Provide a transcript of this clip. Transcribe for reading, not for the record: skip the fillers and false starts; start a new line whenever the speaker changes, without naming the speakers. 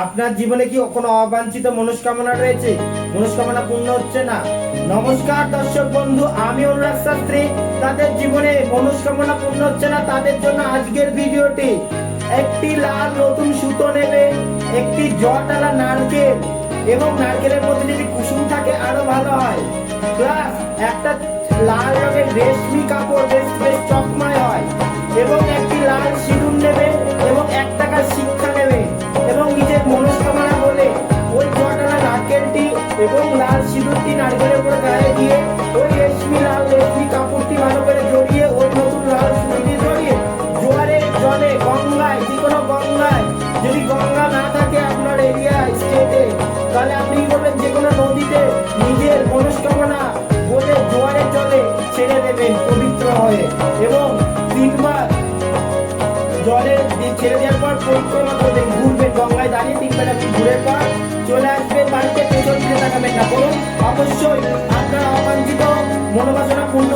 আপনার জীবনে কি কোনো অবাঞ্ছিত মনস্কামনা রয়েছে? মনস্কামনা পূর্ণ হচ্ছে না? নমস্কার দর্শক বন্ধু, আমি অনুরাগ শাস্ত্রী। তাদের জীবনে মনস্কামনা পূর্ণ হচ্ছে না, তাদের জন্য আজকের ভিডিওটি। একটি লাল নতুন সুতো নেবে, একটি জটালা নারকেল, এবং নারকেলের মধ্যে যদি কুসুম থাকে আরো ভালো হয়, প্লাস একটা লাল রঙের রেশমি কাপড়, বেশ চকমায় হয়, এবং একটি লাল সিঁদুর নেবে এবং 1 টাকার শিক্ষা নেবে, এবং নিজের মনস্কামনা বলে ওই জটালা নারকেলটি এবং লাল সিঁদুরটি নারকেলের উপরে গায়ে দিয়ে ওই রেশমি কাপড়টি ভালো করে জড়িয়ে ওই নতুন লাল সিঁদুরটি জড়িয়ে জোয়ারের জলে গঙ্গায়, যে কোনো গঙ্গায়, যদি গঙ্গা না থাকে আপনার এরিয়া স্টেটে, তাহলে আপনি কি করবেন, যে কোনো নদীতে নিজের মনস্কামনা বলে জোয়ারের জলে ছেড়ে দেবেন পবিত্র হয়ে, এবং 3 বার জলে ছেড়ে দেওয়ার পর পরিক্রমা করবেন, ঘুরবেন গঙ্গায় দাঁড়িয়ে 3 বার আপনি ঘুরে পর চলে আসবেন বাড়িতে, পেছন ফিরে তাকাবেন না। বলুন, অবশ্যই আপনার অবাঞ্ছিত মনোবাসনা পূর্ণ